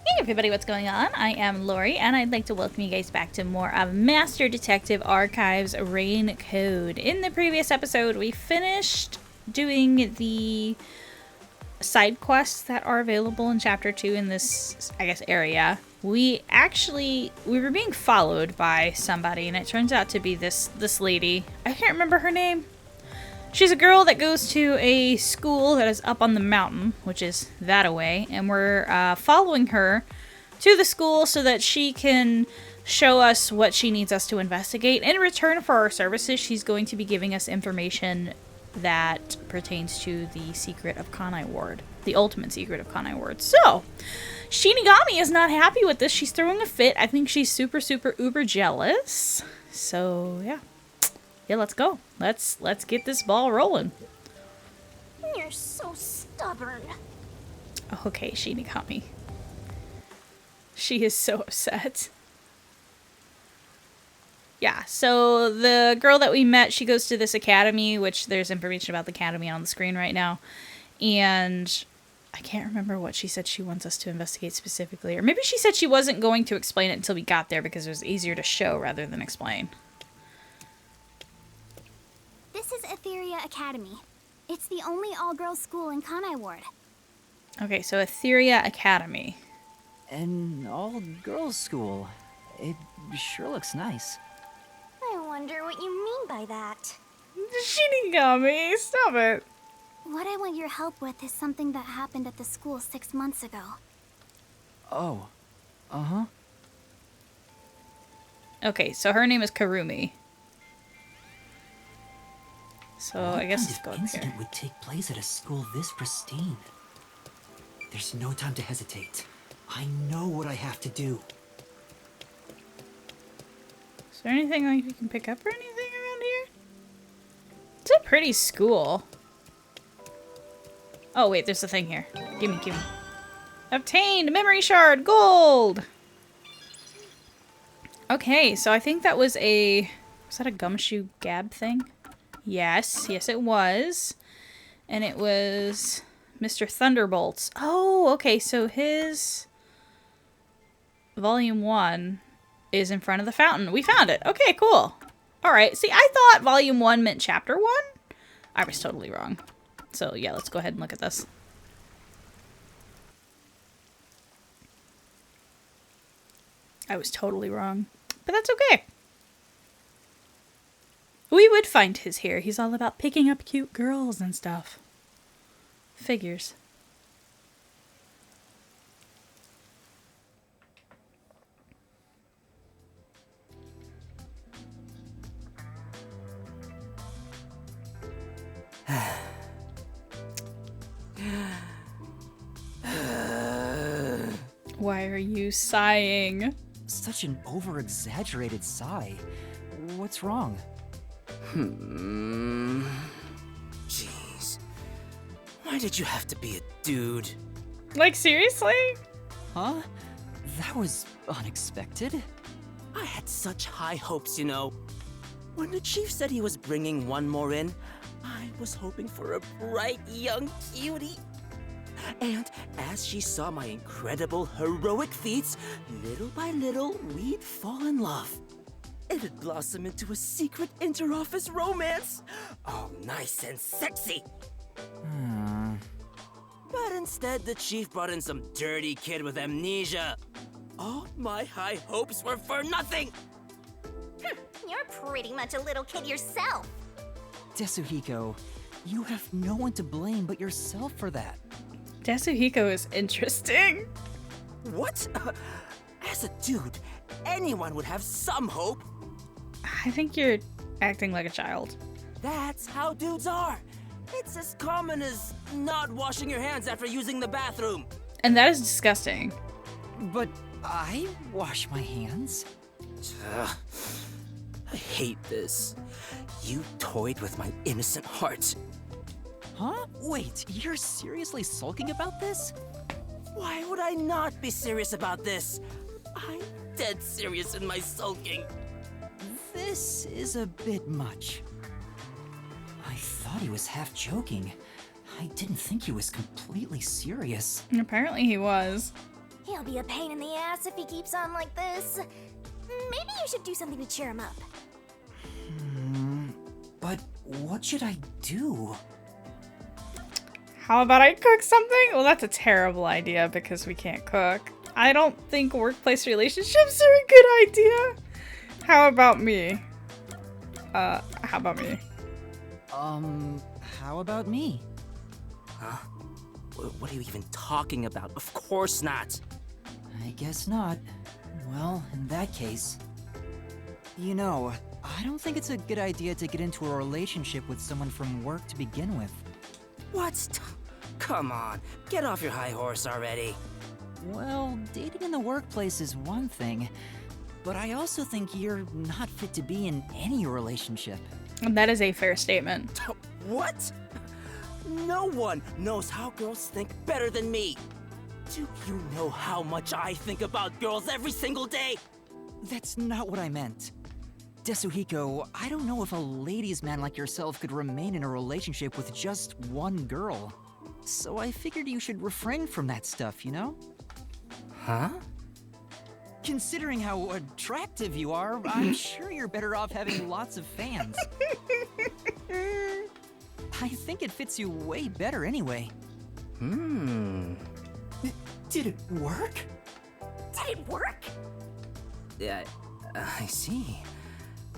Hey everybody, what's going on? I am Lori, and I'd like to welcome you guys back to more of Master Detective Archives Rain Code. In the previous episode, we finished doing the side quests that are available in Chapter 2 in this, I guess, area. We were being followed by somebody, and it turns out to be this lady. I can't remember her name. She's a girl that goes to a school that is up on the mountain, which is that away, and we're following her to the school so that she can show us what she needs us to investigate. In return for our services, she's going to be giving us information that pertains to the secret of Kanai Ward, the ultimate secret of Kanai Ward. So, Shinigami is not happy with this. She's throwing a fit. I think she's super, super, uber jealous. So, yeah. Yeah, let's go. Let's get this ball rolling. You're so stubborn. Okay, Shinigami. She is so upset. Yeah, so the girl that we met, she goes to this academy, which there's information about the academy on the screen right now. And I can't remember what she said she wants us to investigate specifically. Or maybe she said she wasn't going to explain it until we got there because it was easier to show rather than explain. This is Etheria Academy. It's the only all-girls school in Kanai Ward. Okay, so Etheria Academy. An all-girls school. It sure looks nice. I wonder what you mean by that. Shinigami, stop it. What I want your help with is something that happened at the school 6 months ago. Oh. Uh-huh. Okay, so her name is Karumi. So What I guess kind let's of go up incident here. would take place at a school this pristine? There's no time to hesitate. I know what I have to do. Is there anything like we can pick up or anything around here? It's a pretty school. Oh wait, there's a thing here. Gimme. Obtained memory shard, gold. Okay, so I think that was that a gumshoe gab thing? Yes, it was. And it was Mr. Thunderbolt's. Oh, okay, so his Volume 1 is in front of the fountain. We found it. Okay, cool. Alright, see, I thought Volume 1 meant Chapter 1. I was totally wrong. So, yeah, let's go ahead and look at this. I was totally wrong. But that's okay. We would find his here. He's all about picking up cute girls and stuff. Figures. Why are you sighing? Such an over-exaggerated sigh. What's wrong? Jeez. Why did you have to be a dude? Like, seriously? Huh? That was unexpected. I had such high hopes, you know. When the chief said he was bringing one more in, I was hoping for a bright young cutie. And as she saw my incredible heroic feats, little by little, we'd fall in love. It'd blossom into a secret inter-office romance. All nice and sexy. But instead, the chief brought in some dirty kid with amnesia. All my high hopes were for nothing. You're pretty much a little kid yourself. Desuhiko, you have no one to blame but yourself for that. Desuhiko is interesting. What? As a dude, anyone would have some hope. I think you're acting like a child. That's how dudes are. It's as common as not washing your hands after using the bathroom. And that is disgusting. But I wash my hands. Ugh. I hate this. You toyed with my innocent heart. Huh? Wait, you're seriously sulking about this? Why would I not be serious about this? I'm dead serious in my sulking. This is a bit much. I thought he was half joking. I didn't think he was completely serious. And apparently he was. He'll be a pain in the ass if he keeps on like this. Maybe you should do something to cheer him up. But what should I do? How about I cook something? Well, that's a terrible idea because we can't cook. I don't think workplace relationships are a good idea. How about me? How about me? How about me? Huh? What are you even talking about? Of course not. I guess not. Well, in that case... You know, I don't think it's a good idea to get into a relationship with someone from work to begin with. What? Come on, get off your high horse already. Well, dating in the workplace is one thing, but I also think you're not fit to be in any relationship. That is a fair statement. What? No one knows how girls think better than me. Do you know how much I think about girls every single day? That's not what I meant. Tetsuhiko, I don't know if a ladies' man like yourself could remain in a relationship with just one girl. So I figured you should refrain from that stuff, you know? Huh? Considering how attractive you are, I'm sure you're better off having lots of fans. I think it fits you way better anyway. Did it work? Did it work? Yeah, I see.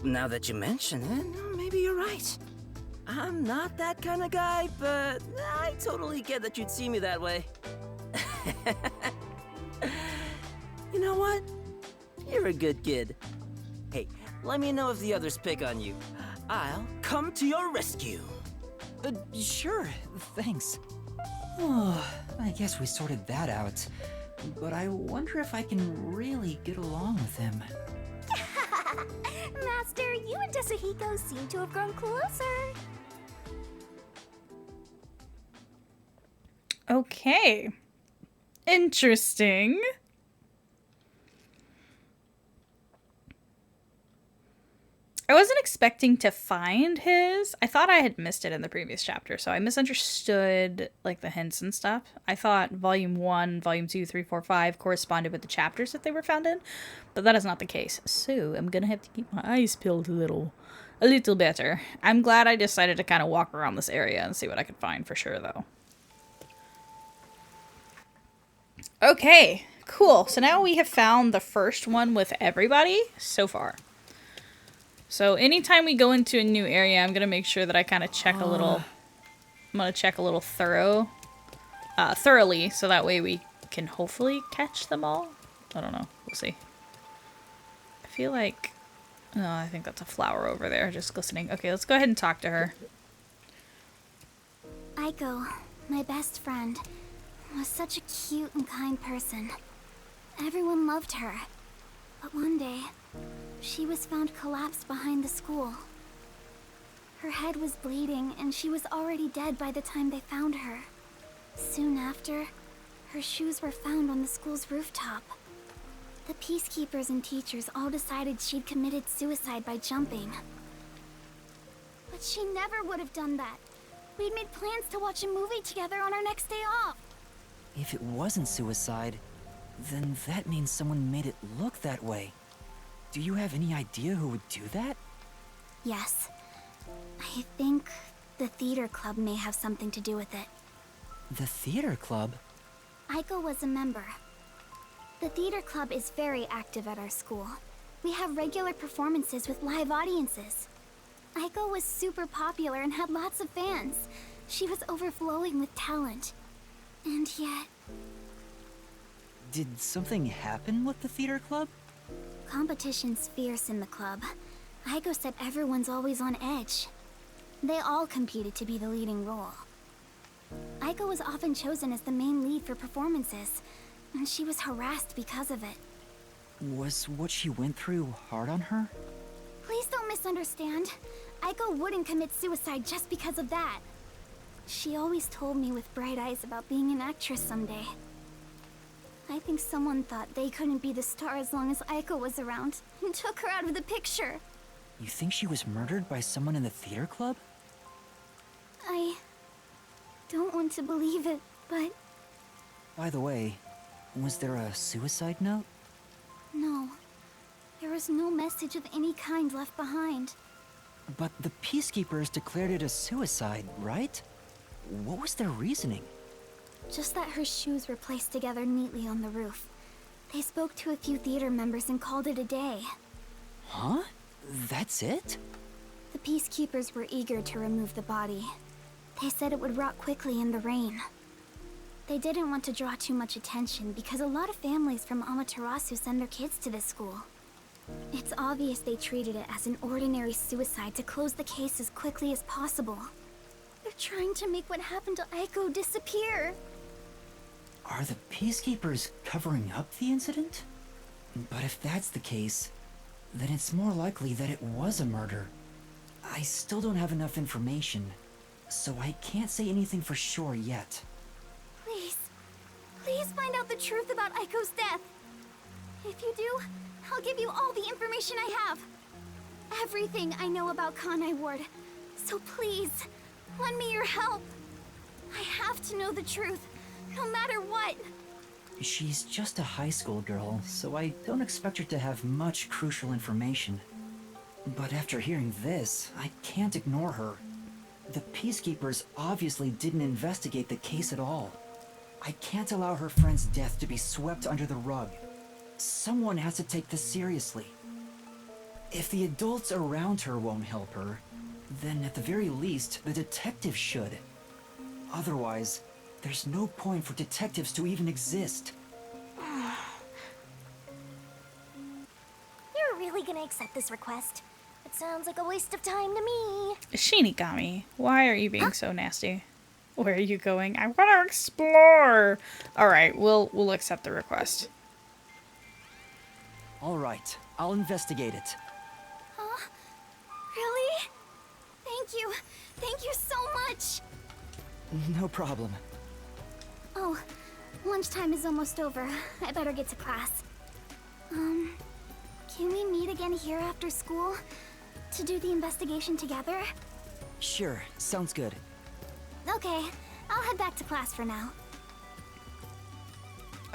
Now that you mention it, maybe you're right. I'm not that kind of guy, but I totally get that you'd see me that way. You know what? You're a good kid. Hey, let me know if the others pick on you. I'll come to your rescue. Sure, thanks. Oh, I guess we sorted that out. But I wonder if I can really get along with him. Master, you and Tetsuhiko seem to have grown closer. Okay. Interesting. I wasn't expecting to find his. I thought I had missed it in the previous chapter, so I misunderstood like the hints and stuff. I thought volume 1, volume 2, 3, 4, 5 corresponded with the chapters that they were found in, but that is not the case. So I'm gonna have to keep my eyes peeled a little better. I'm glad I decided to kind of walk around this area and see what I could find for sure, though. Okay, cool. So now we have found the first one with everybody so far. So anytime we go into a new area, I'm gonna make sure that I kind of check a little. I'm gonna check a little thoroughly, so that way we can hopefully catch them all. I don't know. We'll see. I feel like, oh, I think that's a flower over there, just glistening. Okay, let's go ahead and talk to her. Aiko, my best friend, was such a cute and kind person. Everyone loved her. But one day, she was found collapsed behind the school. Her head was bleeding, and she was already dead by the time they found her. Soon after, her shoes were found on the school's rooftop. The peacekeepers and teachers all decided she'd committed suicide by jumping. But she never would have done that. We'd made plans to watch a movie together on our next day off. If it wasn't suicide, then that means someone made it look that way. Do you have any idea who would do that? Yes. I think the theater club may have something to do with it. The theater club? Aiko was a member. The theater club is very active at our school. We have regular performances with live audiences. Aiko was super popular and had lots of fans. She was overflowing with talent. And yet... Did something happen with the theater club? Competition's fierce in the club. Aiko said everyone's always on edge. They all competed to be the leading role. Aiko was often chosen as the main lead for performances, and she was harassed because of it. Was what she went through hard on her? Please don't misunderstand. Aiko wouldn't commit suicide just because of that. She always told me with bright eyes about being an actress someday. I think someone thought they couldn't be the star as long as Aiko was around, and took her out of the picture. You think she was murdered by someone in the theater club? I don't want to believe it, but... By the way, Was there a suicide note? No. There was no message of any kind left behind. But the Peacekeepers declared it a suicide, right? What was their reasoning? Just that her shoes were placed together neatly on the roof. They spoke to a few theater members and called it a day. Huh? That's it? The Peacekeepers were eager to remove the body. They said it would rot quickly in the rain. They didn't want to draw too much attention because a lot of families from Amaterasu send their kids to this school. It's obvious they treated it as an ordinary suicide to close the case as quickly as possible. They're trying to make what happened to Aiko disappear. Are the Peacekeepers covering up the incident? But if that's the case, then it's more likely that it was a murder. I still don't have enough information, so I can't say anything for sure yet. Please find out the truth about Aiko's death. If you do, I'll give you all the information I have. Everything I know about Kanai Ward. So please, lend me your help. I have to know the truth, no matter what. She's just a high school girl, so I don't expect her to have much crucial information. But after hearing this, I can't ignore her. The Peacekeepers obviously didn't investigate the case at all. I can't allow her friend's death to be swept under the rug. Someone has to take this seriously. If the adults around her won't help her, then at the very least, the detective should. Otherwise, there's no point for detectives to even exist. You're really gonna accept this request? It sounds like a waste of time to me. Shinigami, why are you being so nasty? Where are you going? I want to explore. All right, we'll accept the request. All right, I'll investigate it. Huh? Really? Thank you. Thank you so much. No problem. Oh, lunchtime is almost over. I better get to class. Can we meet again here after school? To do the investigation together? Sure, sounds good. Okay, I'll head back to class for now.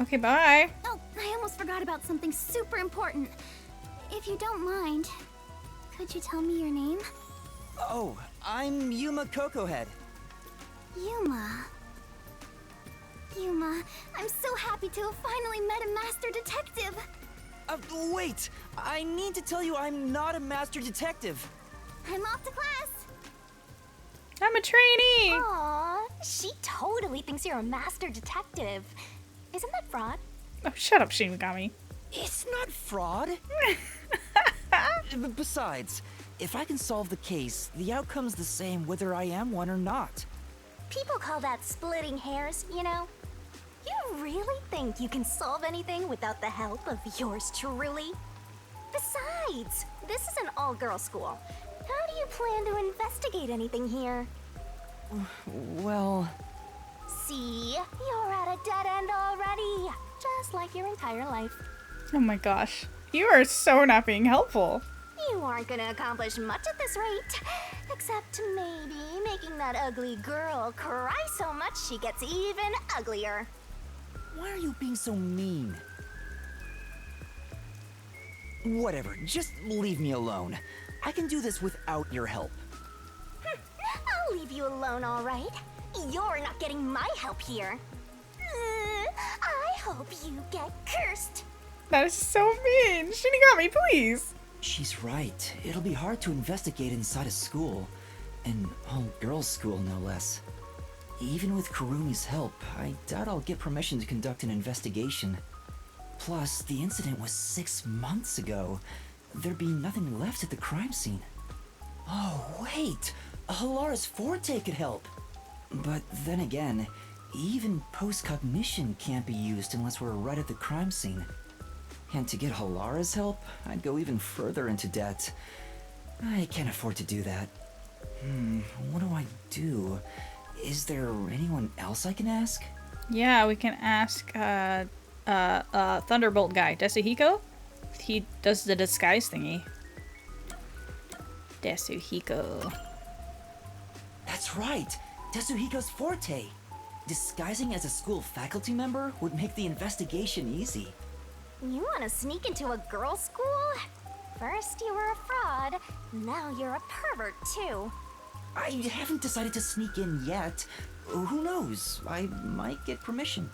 Okay, bye. Oh, I almost forgot about something super important. If you don't mind, could you tell me your name? Oh, I'm Yuma Cocohead. Yuma. Yuma, I'm so happy to have finally met a master detective. Wait! I need to tell you I'm not a master detective. I'm off to class. I'm a trainee. Aww, she totally thinks you're a master detective. Isn't that fraud? Oh, shut up, Shinigami. It's not fraud. Besides, if I can solve the case, the outcome's the same whether I am one or not. People call that splitting hairs, you know? You really think you can solve anything without the help of yours truly? Besides, this is an all-girl school. How do you plan to investigate anything here? Well... See? You're at a dead end already. Just like your entire life. Oh my gosh. You are so not being helpful. You aren't gonna accomplish much at this rate. Except maybe making that ugly girl cry so much she gets even uglier. Why are you being so mean? Whatever, just leave me alone. I can do this without your help. I'll leave you alone, all right? You're not getting my help here. I hope you get cursed. That is so mean. Shinigami, please. She's right. It'll be hard to investigate inside a school. An all-girls school, no less. Even with Kurumi's help, I doubt I'll get permission to conduct an investigation. Plus, the incident was 6 months ago. There'd be nothing left at the crime scene. Oh, wait! Halara's Forte could help! But then again, even post-cognition can't be used unless we're right at the crime scene. And to get Halara's help, I'd go even further into debt. I can't afford to do that. What do I do? Is there anyone else I can ask? Yeah, we can ask Thunderbolt guy, Desuhiko. He does the disguise thingy. Desuhiko. That's right! Tetsuhiko's Forte! Disguising as a school faculty member would make the investigation easy. You want to sneak into a girls' school? First you were a fraud, now you're a pervert too. I haven't decided to sneak in yet. Who knows? I might get permission.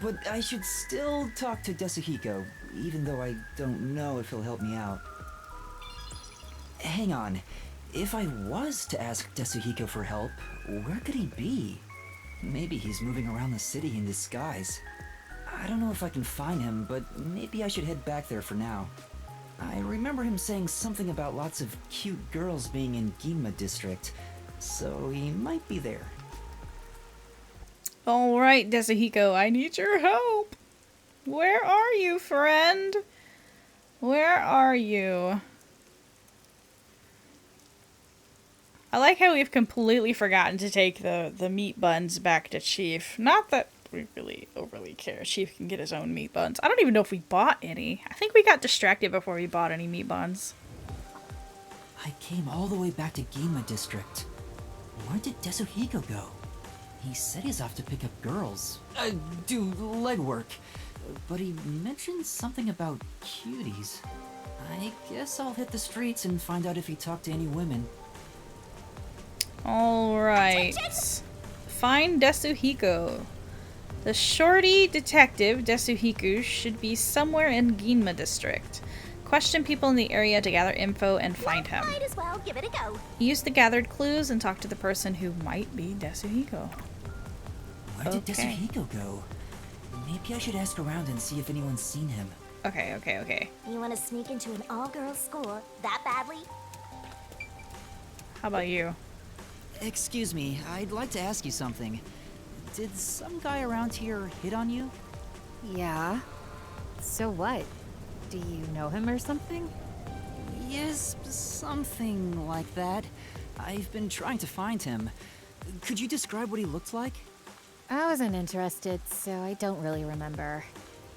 But I should still talk to Desuhiko, even though I don't know if he'll help me out. Hang on. If I was to ask Desuhiko for help, where could he be? Maybe he's moving around the city in disguise. I don't know if I can find him, but maybe I should head back there for now. I remember him saying something about lots of cute girls being in Yuma district, so he might be there. Alright, Desuhiko, I need your help. Where are you, friend? Where are you? I like how we've completely forgotten to take the meat buns back to Chief. Not that we really overly care. Chief can get his own meat buns. I don't even know if we bought any. I think we got distracted before we bought any meat buns. I came all the way back to Yuma district. Where did Desuhiko go? He said he's off to pick up girls. Do legwork. But he mentioned something about cuties. I guess I'll hit the streets and find out if he talked to any women. Alright. Find Desuhiko. The shorty detective, Desuhiko, should be somewhere in Ginma district. Question people in the area to gather info and find him. Might as well give it a go. Use the gathered clues and talk to the person who might be Desuhiko. Where did Desuhiko go? Maybe I should ask around and see if anyone's seen him. Okay. You want to sneak into an all-girls school that badly? How about you? Excuse me, I'd like to ask you something. Did some guy around here hit on you? Yeah. So what? Do you know him or something? Yes, something like that. I've been trying to find him. Could you describe what he looked like? I wasn't interested, so I don't really remember.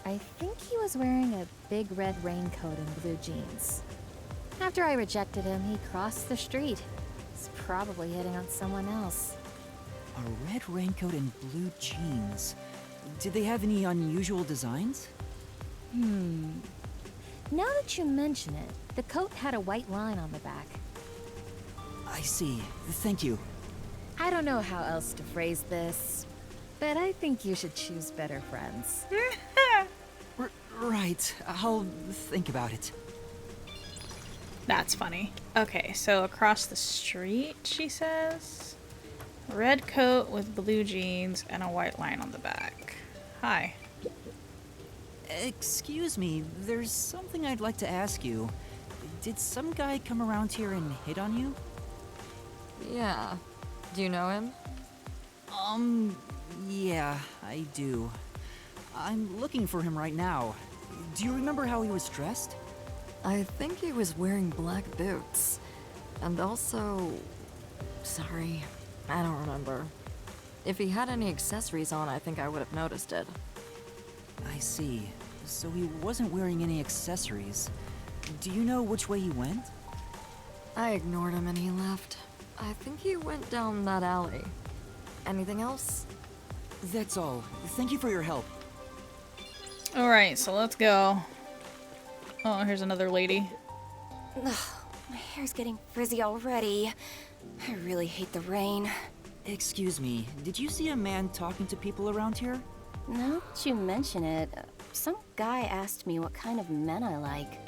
I think he was wearing a big red raincoat and blue jeans. After I rejected him, he crossed the street. He's probably hitting on someone else. A red raincoat and blue jeans. Did they have any unusual designs? Now that you mention it, the coat had a white line on the back. I see. Thank you. I don't know how else to phrase this, but I think you should choose better friends. Right. I'll think about it. That's funny. Okay, so across the street, she says. Red coat with blue jeans and a white line on the back. Hi. Excuse me, there's something I'd like to ask you. Did some guy come around here and hit on you? Yeah. Do you know him? Yeah, I do. I'm looking for him right now. Do you remember how he was dressed? I think he was wearing black boots. And also... Sorry, I don't remember. If he had any accessories on, I think I would have noticed it. I see. So he wasn't wearing any accessories. Do you know which way he went? I ignored him and he left. I think he went down that alley. Anything else? That's all. Thank you for your help. Alright, so let's go. Oh, here's another lady. Ugh, my hair's getting frizzy already. I really hate the rain. Excuse me, did you see a man talking to people around here? Now that you mention it, some guy asked me what kind of men I like.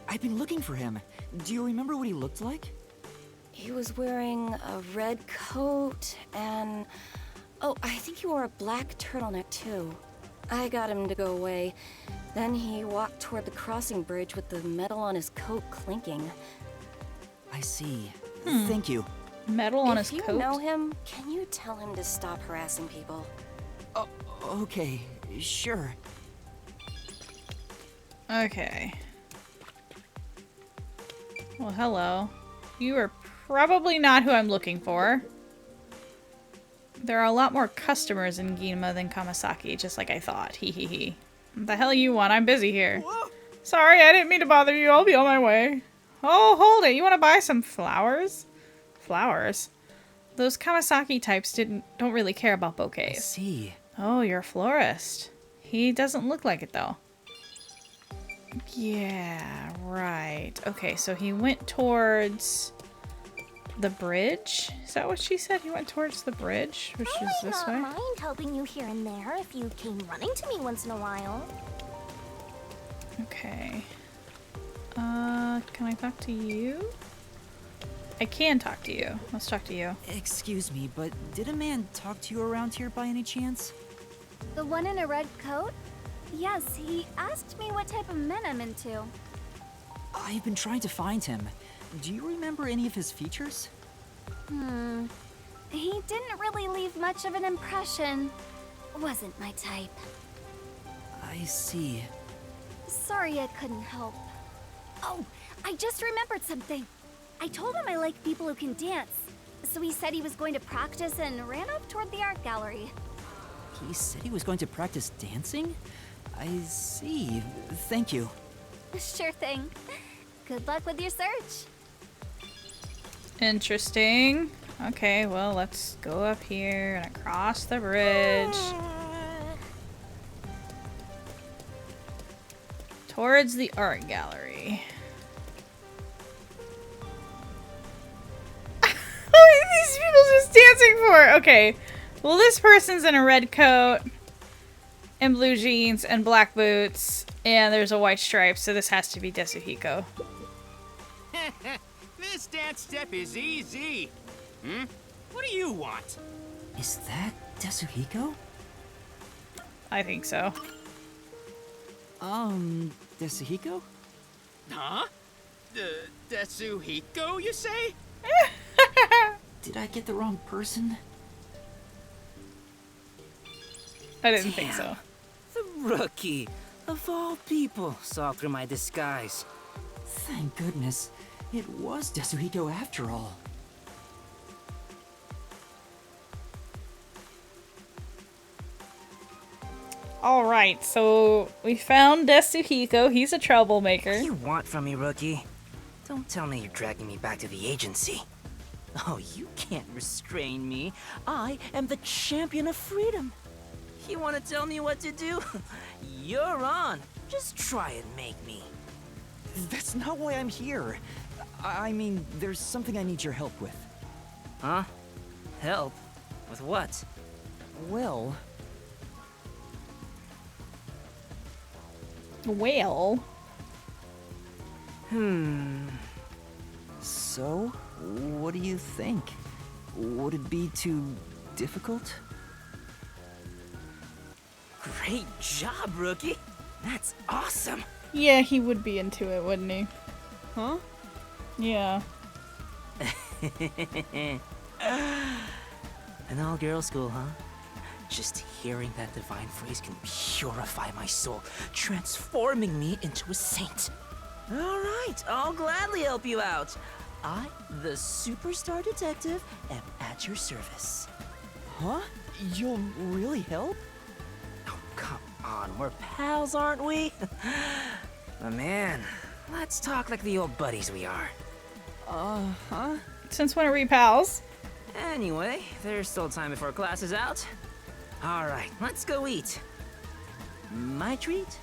I've been looking for him. Do you remember what he looked like? He was wearing a red coat and... Oh, I think he wore a black turtleneck too. I got him to go away. Then he walked toward the crossing bridge with the metal on his coat clinking. I see. Thank you. Metal on his If you coat. know him, can you tell him to stop harassing people? Oh, okay. Sure. Okay. Well, hello. You are probably not who I'm looking for. There are a lot more customers in Ginma than Kamasaki, just like I thought. Hee hee hee. What the hell you want? I'm busy here. Sorry, I didn't mean to bother you. I'll be on my way. Oh, hold it. You want to buy some flowers? Flowers? those Kawasaki types don't really care about I bouquets. see. Oh, you're a florist. He doesn't look like it though. Yeah, right. Okay, so he went towards the bridge. Is that what she said? He went towards the bridge, which is I this might way. not mind helping you here and there if you came running to me once in a while. Okay. Can I talk to you? I can talk to you. Let's talk to you. Excuse me, but did a man talk to you around here by any chance? The one in a red coat? Yes, he asked me what type of men I'm into. I've been trying to find him. Do you remember any of his features? He didn't really leave much of an impression. Wasn't my type. I see. Sorry I couldn't help. Oh, I just remembered something. I told him I like people who can dance. So he said he was going to practice and ran off toward the art gallery. He said he was going to practice dancing? I see. Thank you. Sure thing. Good luck with your search. Interesting. Okay, well, let's go up here and across the bridge. Towards the art gallery. What are these people just dancing for? Okay. Well, this person's in a red coat and blue jeans and black boots, and there's a white stripe, so this has to be Desuhiko. This dance step is easy. What do you want? Is that Desuhiko? I think so. Desuhiko? Huh? Desuhiko, you say? Did I get the wrong person? I didn't think so. The rookie, of all people, saw through my disguise. Thank goodness. It was Desuhiko after all. Alright, so we found Desuhiko. He's a troublemaker. What do you want from me, rookie? Don't tell me you're dragging me back to the agency. Oh, you can't restrain me. I am the champion of freedom. You want to tell me what to do? You're on. Just try and make me. That's not why I'm here. I mean, there's something I need your help with. Huh? Help? With what? Well, Well, so, what do you think? Would it be too difficult? Great job, rookie. That's awesome. yeah, he would be into it, wouldn't he? Huh? Yeah. An all-girl school, huh? Just hearing that divine phrase can purify my soul, transforming me into a saint. All right, I'll gladly help you out. I, the superstar detective, am at your service. Huh? You'll really help? Oh, come on, we're pals, aren't we? But man, let's talk like the old buddies we are. Huh? Since when are we pals? Anyway, there's still time before class is out. All right, let's go eat. My treat?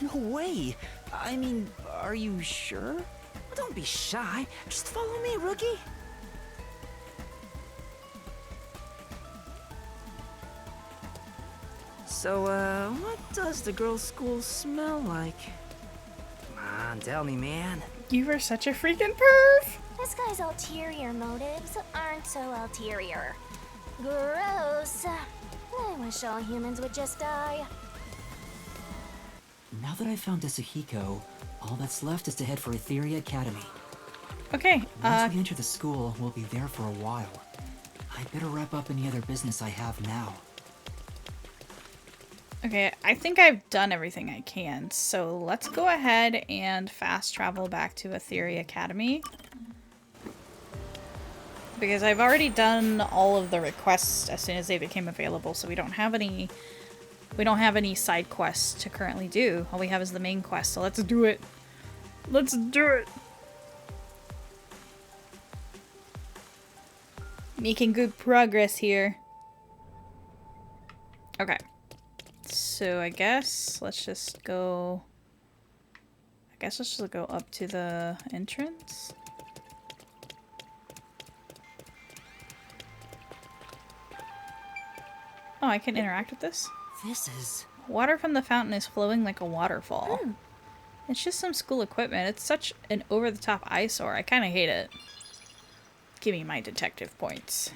No way! I mean, are you sure? Well, don't be shy. Just follow me, rookie. So, what does the girls' school smell like? Come on, tell me, man. You were such a freaking perv! This guy's ulterior motives aren't so ulterior. Gross. I wish all humans would just die. Now that I've found Desuhiko, all that's left is to head for Etheria Academy. Okay, Once we enter the school, we'll be there for a while. I better wrap up any other business I have now. okay, I think I've done everything I can, so let's go ahead and fast travel back to Etheria Academy. Because I've already done all of the requests as soon as they became available, so we don't have any side quests to currently do. All we have is the main quest, so let's do it. Let's do it. Making good progress here. Okay. So I guess let's just go... let's just go up to the entrance. Oh, I can interact with this? This is... Water from the fountain is flowing like a waterfall. It's just some school equipment. It's such an over-the-top eyesore. I kind of hate it. Give me my detective points.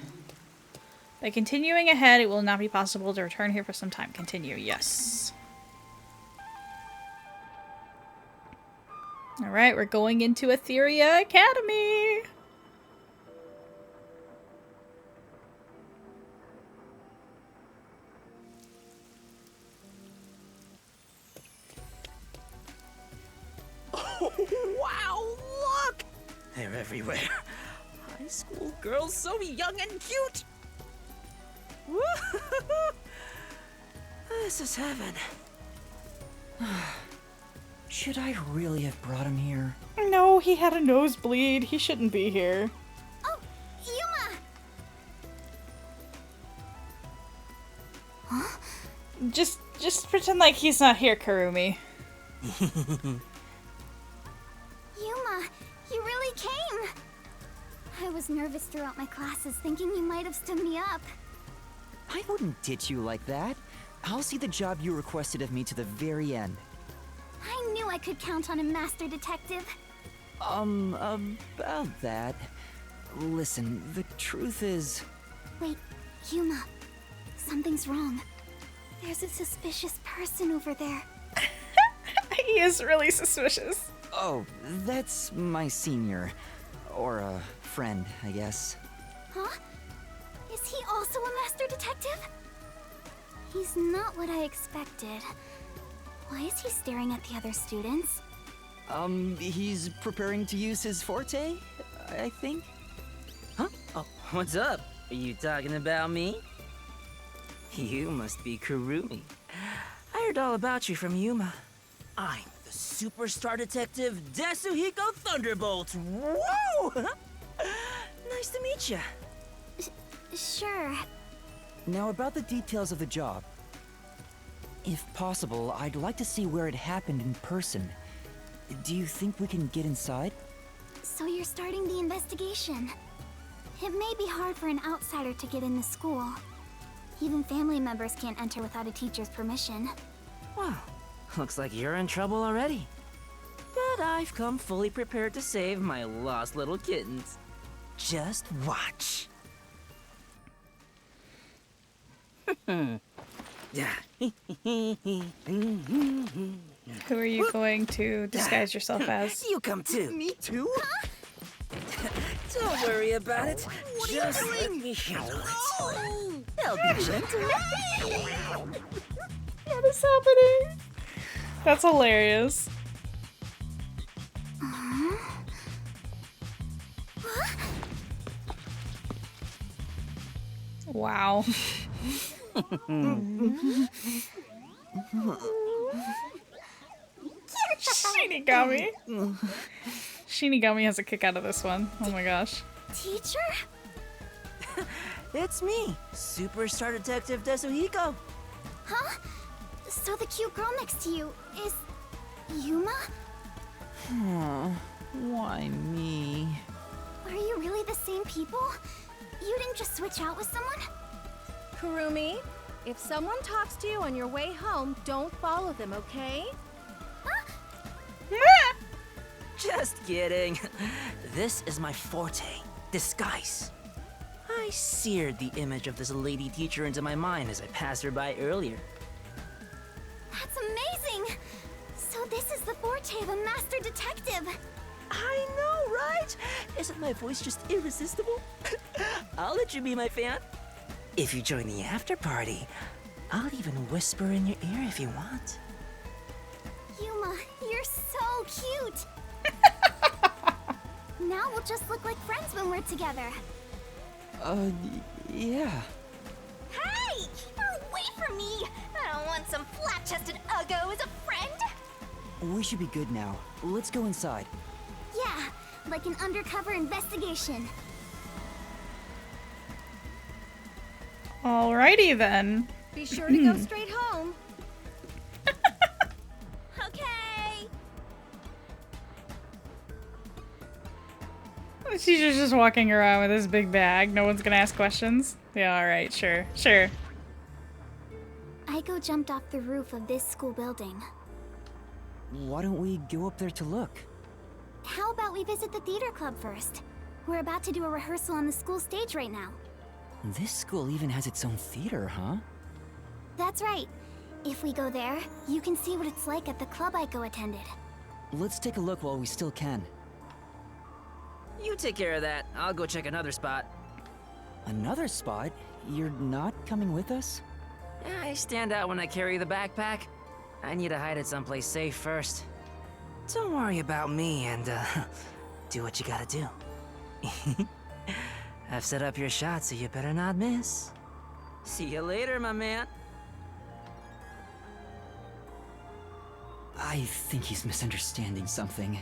By continuing ahead, it will not be possible to return here for some time. Continue. Yes. Alright, we're going into Etheria Academy! Oh, wow, look! They're everywhere. High school girls so young and cute! Woo-hoo-hoo. This is heaven. Should I really have brought him here? No, he had a nosebleed. He shouldn't be here. Oh, Yuma! Huh? Just pretend like he's not here, Karumi. Yuma, you really came! I was nervous throughout my classes, thinking you might have stood me up. I wouldn't ditch you like that. I'll see the job you requested of me to the very end. I knew I could count on a master detective. About that. Listen, the truth is... Wait, Yuma. Something's wrong. There's a suspicious person over there. He is really suspicious. Oh, that's my senior. Or a friend, I guess. Huh? Is he also a master detective? He's not what I expected. Why is he staring at the other students? He's preparing to use his forte, I think? Huh? Oh, what's up? Are you talking about me? You must be Kurumi. I heard all about you from Yuma. I'm the superstar detective Desuhiko Thunderbolt. Whoa! Nice to meet you. Sure. Now about the details of the job. If possible, I'd like to see where it happened in person. Do you think we can get inside? So you're starting the investigation. It may be hard for an outsider to get in the school. Even family members can't enter without a teacher's permission. Wow, looks like you're in trouble already. But I've come fully prepared to save my lost little kittens. Just watch. Who are you going to disguise yourself as? You come too. Me too? Don't worry about it. Just let me handle it. I'll be gentle. What is happening? That's hilarious. Wow. Shinigami. Shinigami has a kick out of this one. Oh my gosh. Teacher? It's me, Superstar Detective Desuhiko. Huh? So the cute girl next to you is... Yuma? Why me? Are you really the same people? You didn't just switch out with someone? Kurumi, if someone talks to you on your way home, don't follow them, okay? Just kidding. This is my forte, disguise. I seared the image of this lady teacher into my mind as I passed her by earlier. That's amazing! So this is the forte of a master detective. I know, right? Isn't my voice just irresistible? I'll let you be my fan. If you join the after party, I'll even whisper in your ear if you want. Yuma, you're so cute! Now we'll just look like friends when we're together. Yeah. Hey! Keep her away from me! I don't want some flat-chested uggo as a friend! We should be good now. Let's go inside. Yeah, like an undercover investigation. Alrighty then. Be sure to go straight home. Okay. The teacher's just walking around with this big bag. No one's gonna ask questions. Yeah, alright, sure. Sure. Aiko jumped off the roof of this school building. Why don't we go up there to look? How about we visit the theater club first? We're about to do a rehearsal on the school stage right now. This school even has its own theater, huh? That's right. If we go there, you can see what it's like at the club Aiko attended. Let's take a look while we still can. You take care of that. I'll go check another spot. Another spot? You're not coming with us? I stand out when I carry the backpack. I need to hide it someplace safe first. Don't worry about me and, do what you gotta do. I've set up your shot, so you better not miss. See you later, my man. I think he's misunderstanding something.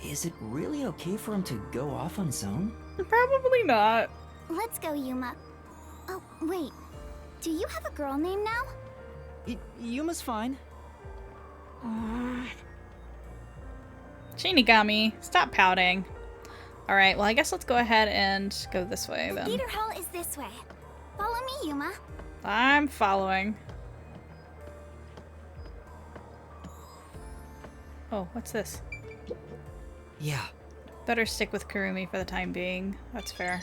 Is it really okay for him to go off on his own? Probably not. Let's go, Yuma. Oh, wait. Do you have a girl name now? Yuma's fine. Shinigami, stop pouting. Alright, well I guess let's go ahead and go this way The then. theater hall is this way. Follow me, Yuma. I'm following. Oh, what's this? Yeah. Better stick with Kurumi for the time being. That's fair.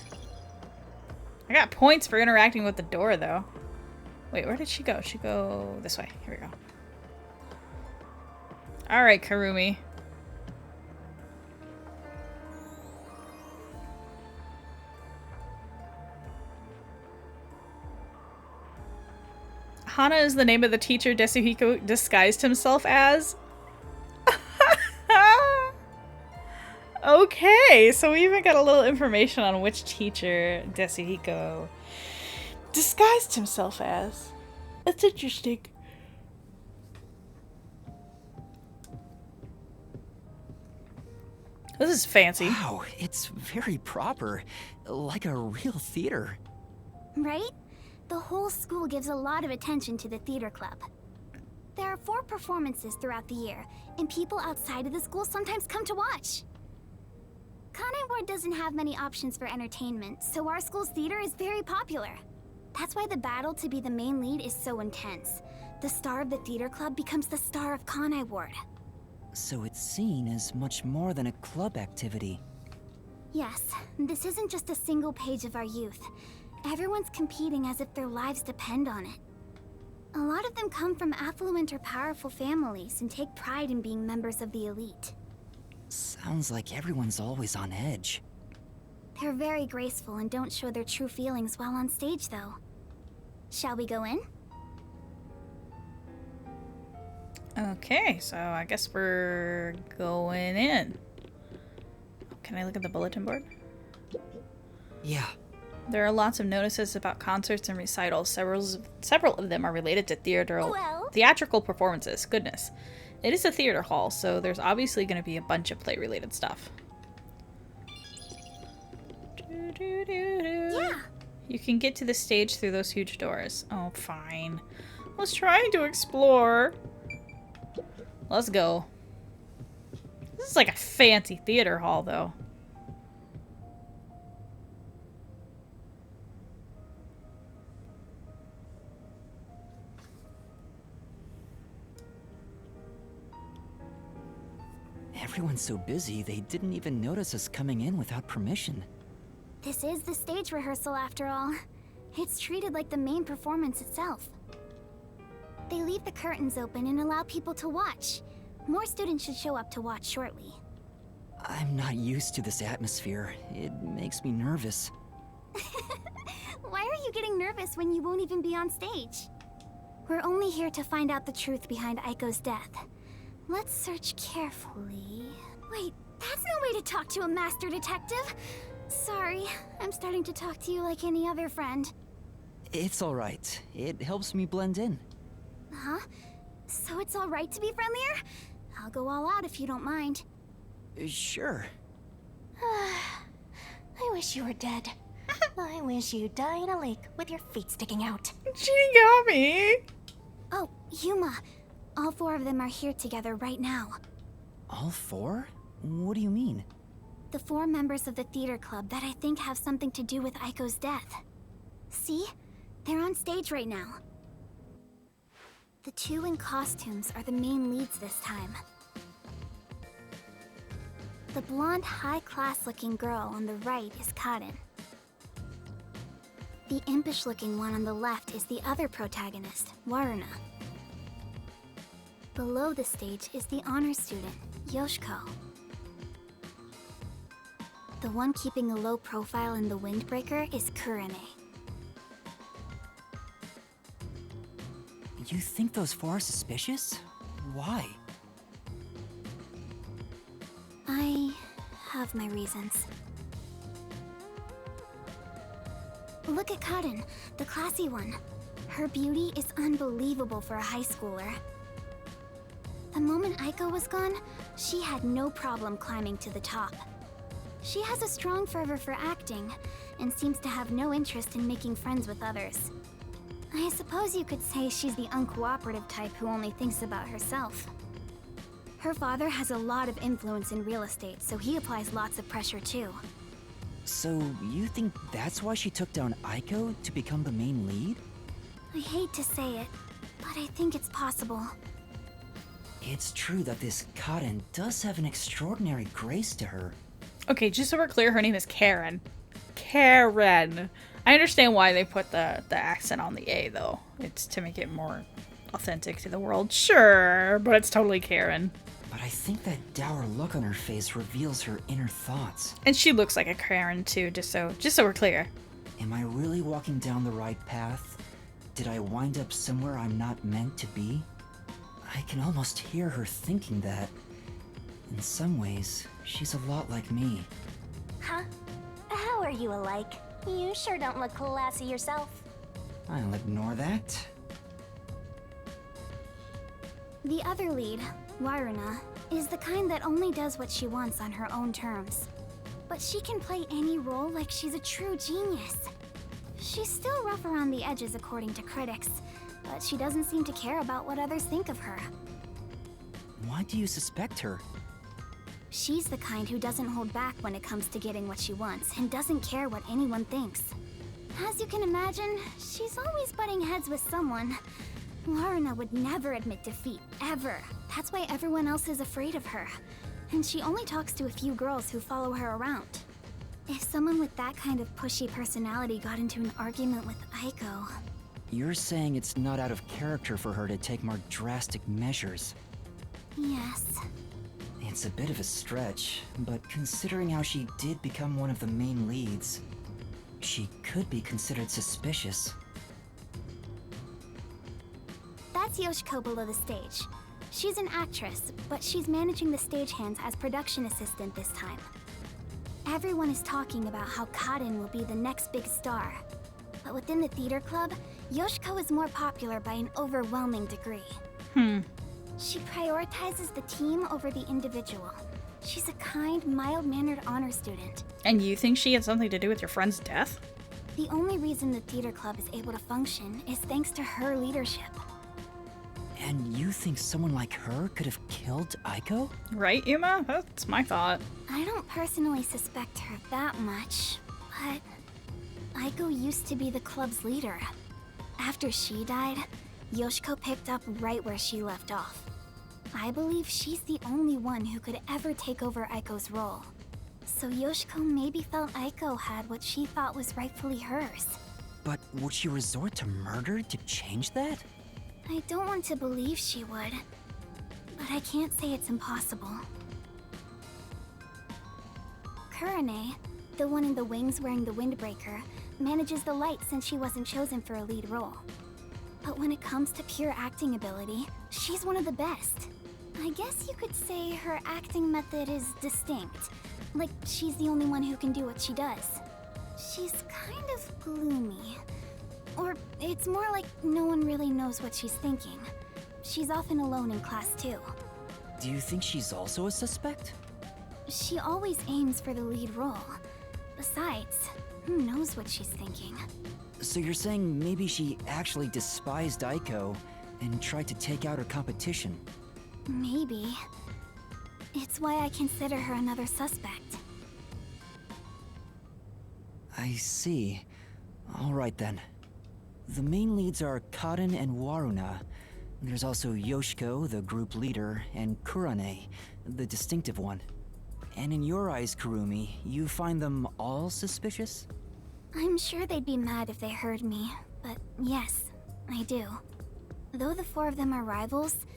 I got points for interacting with the door, though. Wait, where did she go? She go this way. Here we go. Alright, Kurumi. Hana is the name of the teacher Desuhiko disguised himself as? Okay, so we even got a little information on which teacher Desuhiko disguised himself as. That's interesting. This is fancy. Wow, it's very proper. Like a real theater. Right? The whole school gives a lot of attention to the theater club. There are 4 performances throughout the year, and people outside of the school sometimes come to watch. Kanai Ward doesn't have many options for entertainment, so our school's theater is very popular. That's why the battle to be the main lead is so intense. The star of the theater club becomes the star of Kanai Ward. So it's seen as much more than a club activity. Yes, this isn't just a single page of our youth. Everyone's competing as if their lives depend on it. A lot of them come from affluent or powerful families and take pride in being members of the elite. Sounds like everyone's always on edge. They're very graceful and don't show their true feelings while on stage, though. Shall we go in? Okay, so I guess we're going in. Can I look at the bulletin board? Yeah. There are lots of notices about concerts and recitals. Several of them are related to theatrical performances. Goodness. It is a theater hall, so there's obviously going to be a bunch of play-related stuff. Yeah. You can get to the stage through those huge doors. Oh, fine. I was trying to explore. Let's go. This is like a fancy theater hall, though. Everyone's so busy, they didn't even notice us coming in without permission. This is the stage rehearsal after all. It's treated like the main performance itself. They leave the curtains open and allow people to watch. More students should show up to watch shortly. I'm not used to this atmosphere. It makes me nervous. Why are you getting nervous when you won't even be on stage? We're only here to find out the truth behind Aiko's death. Let's search carefully. Wait, that's no way to talk to a master detective. Sorry, I'm starting to talk to you like any other friend. It's alright. It helps me blend in. Huh? So it's alright to be friendlier? I'll go all out if you don't mind. Sure. I wish you were dead. I wish you'd die in a lake with your feet sticking out. Shinigami! Oh, Yuma. All 4 of them are here together right now. All 4? What do you mean? The 4 members of the theater club that I think have something to do with Aiko's death. See? They're on stage right now. The 2 in costumes are the main leads this time. The blonde, high-class-looking girl on the right is Karin. The impish-looking one on the left is the other protagonist, Waruna. Below the stage is the honor student, Yoshiko. The one keeping a low profile in the windbreaker is Kurane. You think those 4 are suspicious? Why? I have my reasons. Look at Karin, the classy one. Her beauty is unbelievable for a high schooler. The moment Aiko was gone, she had no problem climbing to the top. She has a strong fervor for acting, and seems to have no interest in making friends with others. I suppose you could say she's the uncooperative type who only thinks about herself. Her father has a lot of influence in real estate, so he applies lots of pressure too. So, you think that's why she took down Aiko to become the main lead? I hate to say it, but I think it's possible. It's true that this Karin does have an extraordinary grace to her. Okay, just so we're clear, her name is Karen. Karen. I understand why they put the accent on the A, though. It's to make it more authentic to the world. Sure, but it's totally Karen. But I think that dour look on her face reveals her inner thoughts. And she looks like a Karen, too, just so we're clear. Am I really walking down the right path? Did I wind up somewhere I'm not meant to be? I can almost hear her thinking that. In some ways, she's a lot like me. Huh? How are you alike? You sure don't look classy yourself. I'll ignore that. The other lead, Waruna, is the kind that only does what she wants on her own terms. But she can play any role like she's a true genius. She's still rough around the edges according to critics, but she doesn't seem to care about what others think of her. Why do you suspect her? She's the kind who doesn't hold back when it comes to getting what she wants, and doesn't care what anyone thinks. As you can imagine, she's always butting heads with someone. Waruna would never admit defeat, ever. That's why everyone else is afraid of her. And she only talks to a few girls who follow her around. If someone with that kind of pushy personality got into an argument with Aiko... You're saying it's not out of character for her to take more drastic measures? Yes. It's a bit of a stretch, but considering how she did become one of the main leads, she could be considered suspicious. That's Yoshiko below the stage. She's an actress, but she's managing the stagehands as production assistant this time. Everyone is talking about how Karin will be the next big star. But within the theater club, Yoshiko is more popular by an overwhelming degree. She prioritizes the team over the individual. She's a kind, mild-mannered honor student. And you think she had something to do with your friend's death? The only reason the theater club is able to function is thanks to her leadership. And you think someone like her could have killed Aiko? Right, Yuma? That's my thought. I don't personally suspect her that much, but Aiko used to be the club's leader. After she died, Yoshiko picked up right where she left off. I believe she's the only one who could ever take over Aiko's role. So Yoshiko maybe felt Aiko had what she thought was rightfully hers. But would she resort to murder to change that? I don't want to believe she would, but I can't say it's impossible. Kurane, the one in the wings wearing the windbreaker, manages the light since she wasn't chosen for a lead role. But when it comes to pure acting ability, she's one of the best. I guess you could say her acting method is distinct. Like, she's the only one who can do what she does. She's kind of gloomy. Or it's more like no one really knows what she's thinking. She's often alone in class too. Do you think she's also a suspect? She always aims for the lead role. Besides, Who knows what she's thinking? So you're saying maybe she actually despised Aiko and tried to take out her competition? Maybe. It's why I consider her another suspect. I see. Alright then. The main leads are Kaden and Waruna. There's also Yoshiko, the group leader, and Kurane, the distinctive one. And in your eyes, Kurumi, you find them all suspicious? I'm sure they'd be mad if they heard me, but yes, I do. Though the four of them are rivals,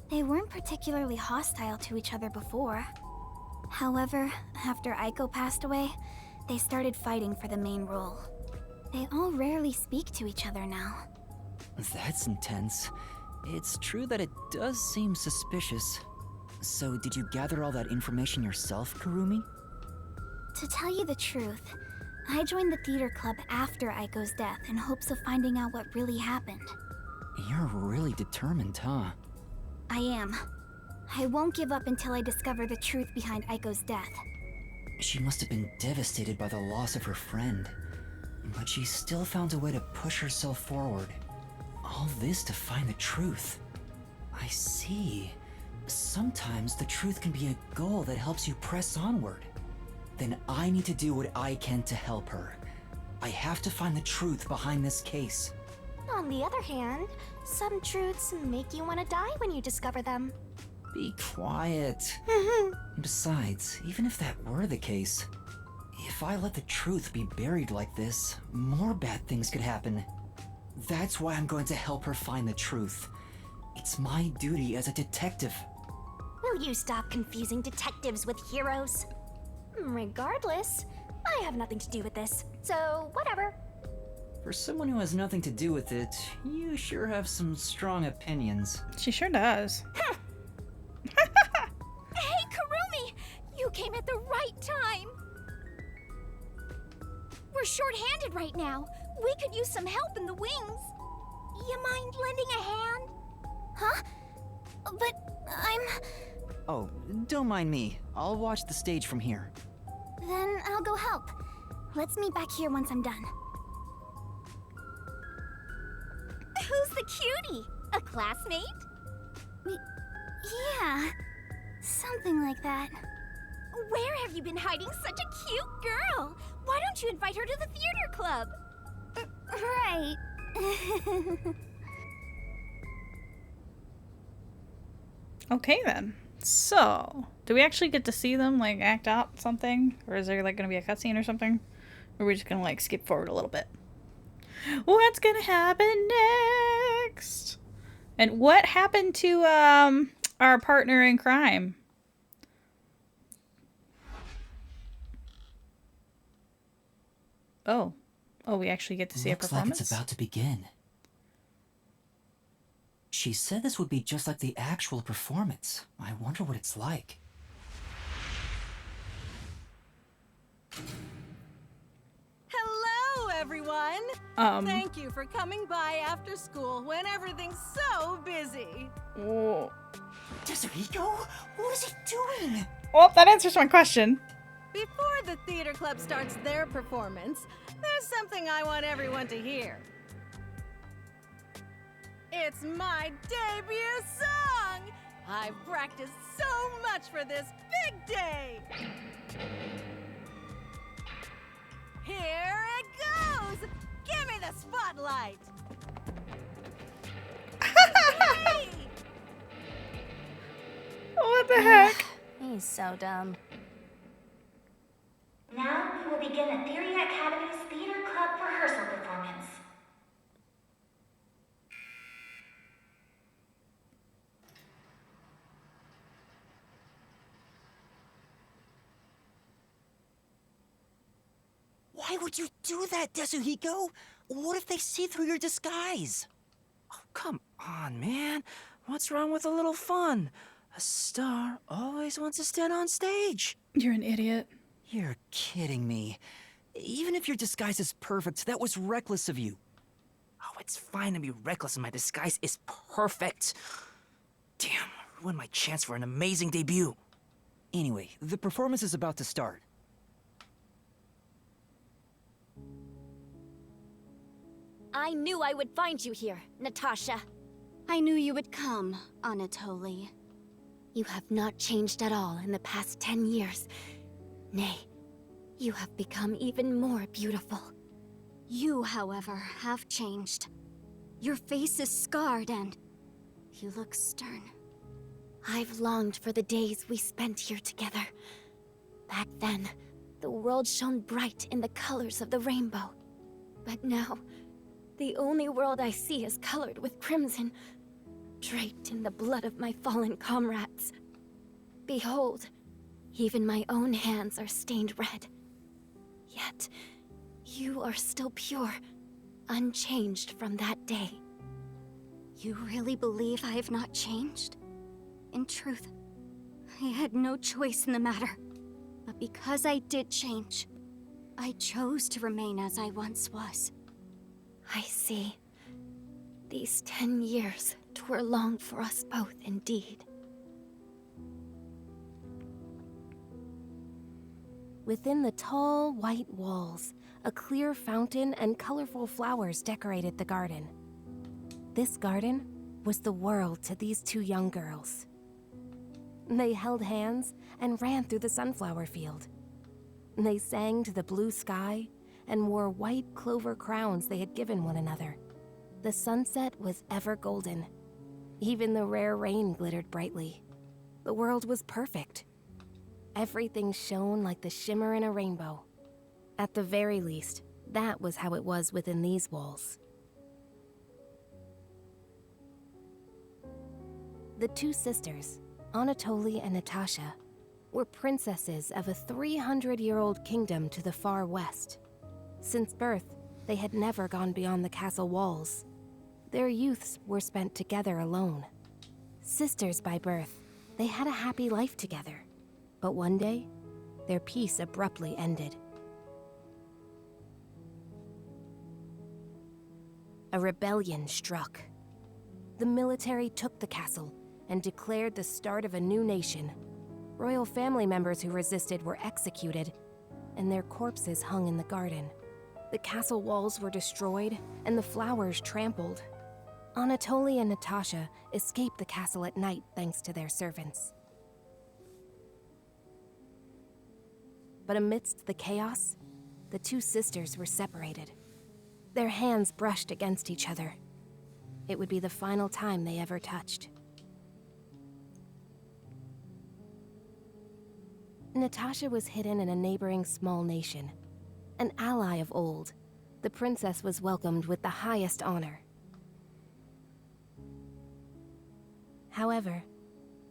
they weren't particularly hostile to each other before. However, after Aiko passed away, they started fighting for the main role. They all rarely speak to each other now. That's intense. It's true that it does seem suspicious. So did you gather all that information yourself, Kurumi? To tell you the truth, I joined the theater club after Aiko's death in hopes of finding out what really happened. You're really determined, huh? I am. I won't give up until I discover the truth behind Aiko's death. She must have been devastated by the loss of her friend. But she still found a way to push herself forward. All this to find the truth. I see. Sometimes the truth can be a goal that helps you press onward. Then I need to do what I can to help her. I have to find the truth behind this case. On the other hand, some truths make you want to die when you discover them. Be quiet. Besides, even if that were the case, if I let the truth be buried like this, more bad things could happen. That's why I'm going to help her find the truth. It's my duty as a detective. Will you stop confusing detectives with heroes? Regardless, I have nothing to do with this, so whatever. For someone who has nothing to do with it, you sure have some strong opinions. She sure does. Hey, Kurumi! You came at the right time! We're short-handed right now. We could use some help in the wings. You mind lending a hand? Huh? But I'm... Oh, don't mind me. I'll watch the stage from here. Then I'll go help. Let's meet back here once I'm done. Who's the cutie? A classmate? Yeah, something like that. Where have you been hiding such a cute girl? Why don't you invite her to the theater club? Right. Okay then. So, do we actually get to see them like act out something? Or is there like gonna be a cutscene or something? Or are we just gonna like skip forward a little bit? What's gonna happen next? And what happened to our partner in crime? Oh. Oh, we actually get to see a performance? Looks like it's about to begin. She said this would be just like the actual performance. I wonder what it's like. Hello, everyone! Thank you for coming by after school when everything's so busy. Oh. Tetsuhiko? What is he doing? Well, that answers my question. Before the theater club starts their performance, there's something I want everyone to hear. It's my debut song! I've practiced so much for this big day! Here it goes! Give me the spotlight! Hey! What the heck? He's so dumb. Now we will begin the Theory Academy's Theater Club rehearsal performance. Why would you do that, Tetsuhiko? What if they see through your disguise? Oh, come on, man. What's wrong with a little fun? A star always wants to stand on stage. You're an idiot. You're kidding me. Even if your disguise is perfect, that was reckless of you. Oh, it's fine to be reckless and my disguise is perfect. Damn, ruined my chance for an amazing debut. Anyway, the performance is about to start. I knew I would find you here, Natasha. I knew you would come, Anatoly. You have not changed at all in the past 10 years. Nay, you have become even more beautiful. You, however, have changed. Your face is scarred and you look stern. I've longed for the days we spent here together. Back then, the world shone bright in the colors of the rainbow. But now, the only world I see is colored with crimson, draped in the blood of my fallen comrades. Behold, even my own hands are stained red. Yet, you are still pure, unchanged from that day. You really believe I have not changed? In truth, I had no choice in the matter. But because I did change, I chose to remain as I once was. I see. These 10 years were long for us both indeed. Within the tall, white walls, a clear fountain and colorful flowers decorated the garden. This garden was the world to these two young girls. They held hands and ran through the sunflower field. They sang to the blue sky and wore white clover crowns they had given one another. The sunset was ever golden. Even the rare rain glittered brightly. The world was perfect. Everything shone like the shimmer in a rainbow. At the very least, that was how it was within these walls. The two sisters, Anatoly and Natasha, were princesses of a 300-year-old kingdom to the far west. Since birth, they had never gone beyond the castle walls. Their youths were spent together alone. Sisters by birth, they had a happy life together. But one day, their peace abruptly ended. A rebellion struck. The military took the castle and declared the start of a new nation. Royal family members who resisted were executed, and their corpses hung in the garden. The castle walls were destroyed, and the flowers trampled. Anatoly and Natasha escaped the castle at night thanks to their servants. But amidst the chaos, the two sisters were separated. Their hands brushed against each other. It would be the final time they ever touched. Natasha was hidden in a neighboring small nation. An ally of old, the princess was welcomed with the highest honor. However,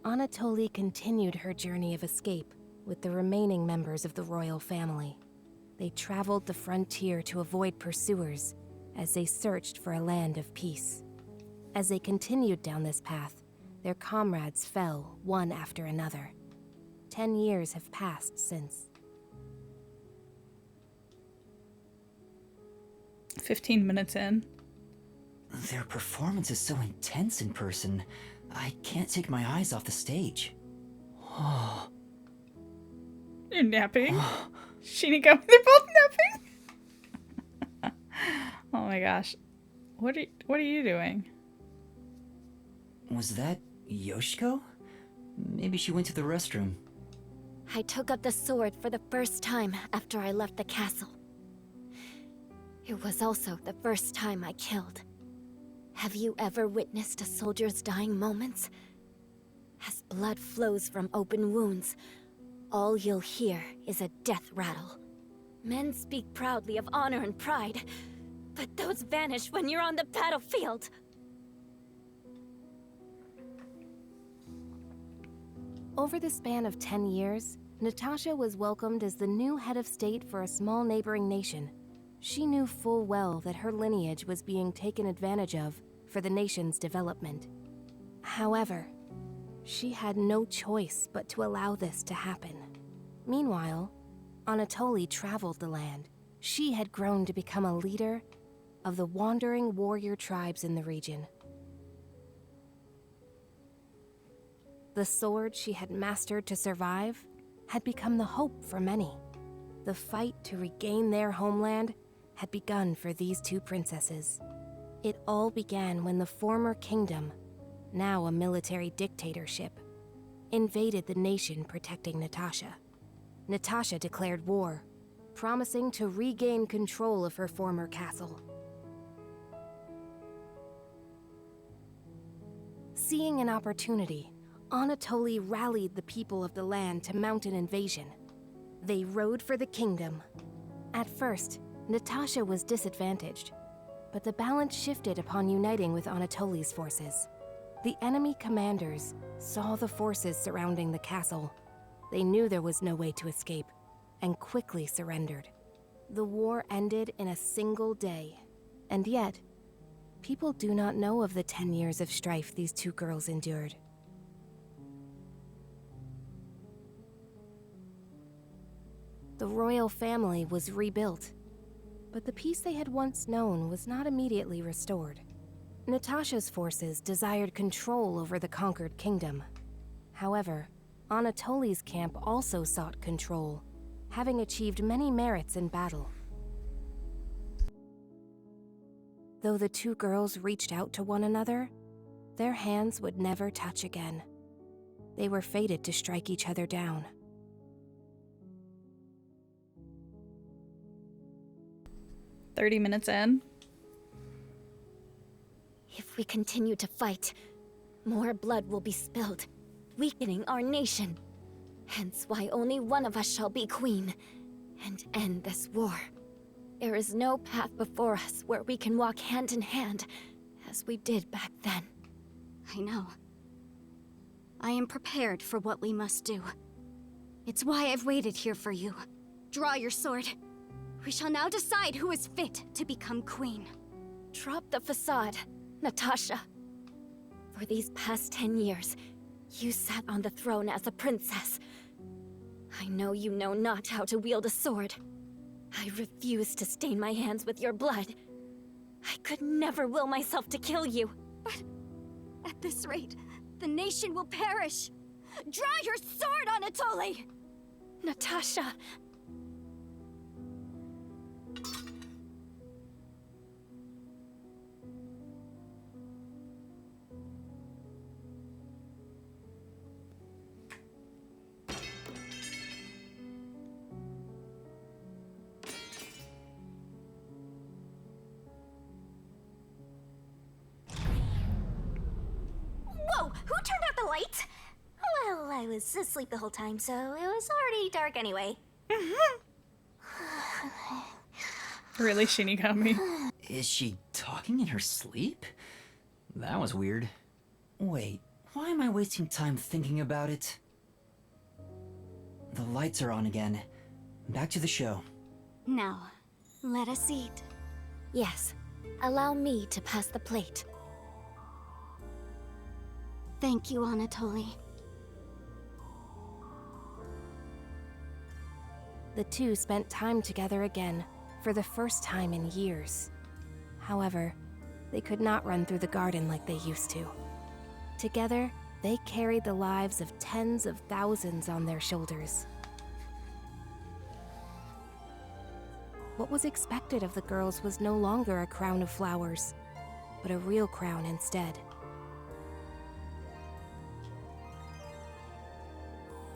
Anatoly continued her journey of escape with the remaining members of the royal family. They traveled the frontier to avoid pursuers as they searched for a land of peace. As they continued down this path, their comrades fell one after another. 10 years have passed since. 15 minutes in. Their performance is so intense in person, I can't take my eyes off the stage. Oh. You're napping. Shinigami, they're both napping. Oh my gosh. What are you doing? Was that Yoshiko? Maybe she went to the restroom. I took up the sword for the first time after I left the castle. It was also the first time I killed. Have you ever witnessed a soldier's dying moments? As blood flows from open wounds, all you'll hear is a death rattle. Men speak proudly of honor and pride, but those vanish when you're on the battlefield. Over the span of 10 years, Natasha was welcomed as the new head of state for a small neighboring nation. She knew full well that her lineage was being taken advantage of for the nation's development. However, she had no choice but to allow this to happen. Meanwhile, Anatoly traveled the land. She had grown to become a leader of the wandering warrior tribes in the region. The sword she had mastered to survive had become the hope for many. The fight to regain their homeland had begun for these two princesses. It all began when the former kingdom, now a military dictatorship, invaded the nation protecting Natasha. Natasha declared war, promising to regain control of her former castle. Seeing an opportunity, Anatoly rallied the people of the land to mount an invasion. They rode for the kingdom. At first, Natasha was disadvantaged, but the balance shifted upon uniting with Anatoly's forces. The enemy commanders saw the forces surrounding the castle. They knew there was no way to escape, and quickly surrendered. The war ended in a single day, and yet, people do not know of the 10 years of strife these two girls endured. The royal family was rebuilt, but the peace they had once known was not immediately restored. Natasha's forces desired control over the conquered kingdom. However, Anatoly's camp also sought control, having achieved many merits in battle. Though the two girls reached out to one another, their hands would never touch again. They were fated to strike each other down. "30 minutes in. If we continue to fight, more blood will be spilled, weakening our nation. Hence why only one of us shall be queen and end this war. There is no path before us where we can walk hand in hand as we did back then." I know. I am prepared for what we must do. It's why I've waited here for you. Draw your sword. We shall now decide who is fit to become queen. Drop the facade, Natasha. For these past 10 years, you sat on the throne as a princess. I know you know not how to wield a sword. I refuse to stain my hands with your blood. I could never will myself to kill you. But at this rate, the nation will perish. Draw your sword, Anatoly! Natasha. Whoa! Who turned out the lights? Well, I was asleep the whole time, so it was already dark anyway. Really, Shinigami? Is she talking in her sleep? That was weird. Wait, why am I wasting time thinking about it? The lights are on again. Back to the show. Now, let us eat. Yes, allow me to pass the plate. Thank you, Anatoly. The two spent time together again, for the first time in years. However, they could not run through the garden like they used to. Together, they carried the lives of tens of thousands on their shoulders. What was expected of the girls was no longer a crown of flowers, but a real crown instead.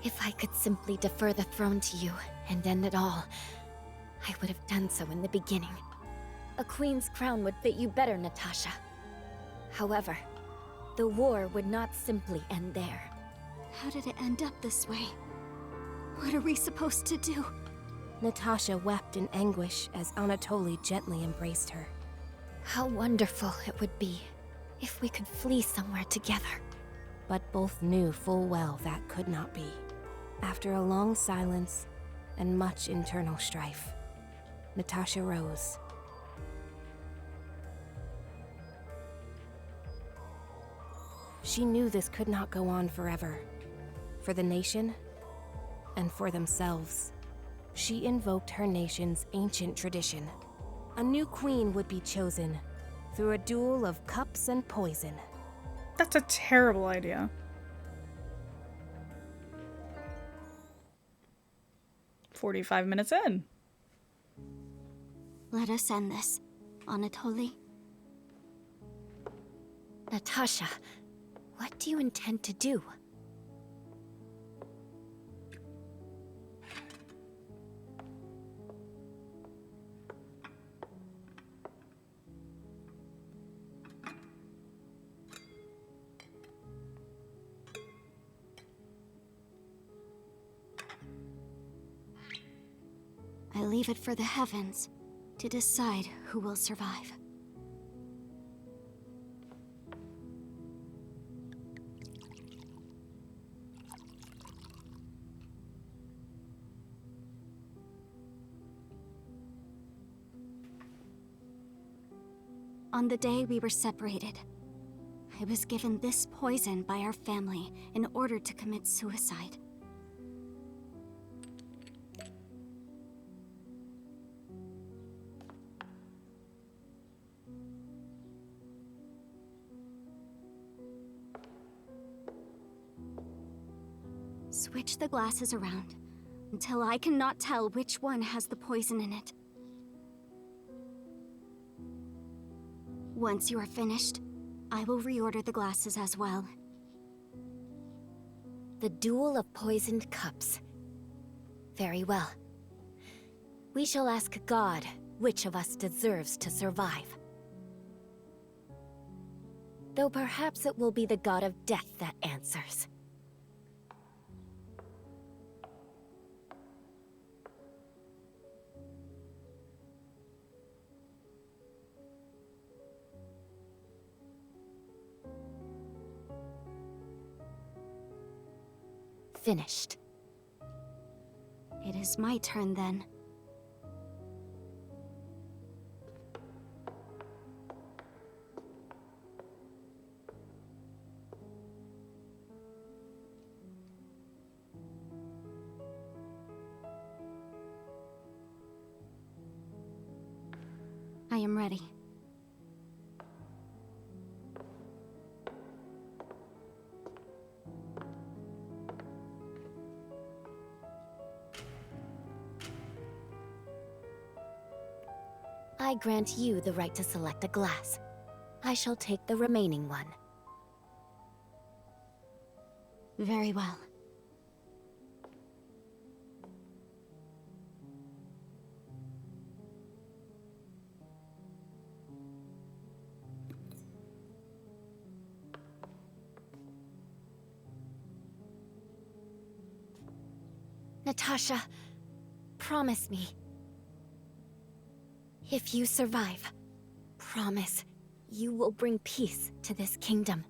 If I could simply defer the throne to you and end it all, I would have done so in the beginning. A queen's crown would fit you better, Natasha. However, the war would not simply end there. How did it end up this way? What are we supposed to do? Natasha wept in anguish as Anatoly gently embraced her. How wonderful it would be if we could flee somewhere together. But both knew full well that could not be. After a long silence and much internal strife, Natasha rose. She knew this could not go on forever. For the nation, and for themselves. She invoked her nation's ancient tradition. A new queen would be chosen through a duel of cups and poison. That's a terrible idea. "45 minutes in. Let us end this, Anatoly. Natasha, what do you intend to do? I leave it for the heavens to decide who will survive. On the day we were separated, I was given this poison by our family in order to commit suicide. Switch the glasses around until I cannot tell which one has the poison in it. Once you are finished, I will reorder the glasses as well. The duel of poisoned cups. Very well. We shall ask God which of us deserves to survive. Though perhaps it will be the god of death that answers. Finished. It is my turn then. I am ready. I grant you the right to select a glass. I shall take the remaining one. Very well. Natasha, promise me. If you survive, promise you will bring peace to this kingdom.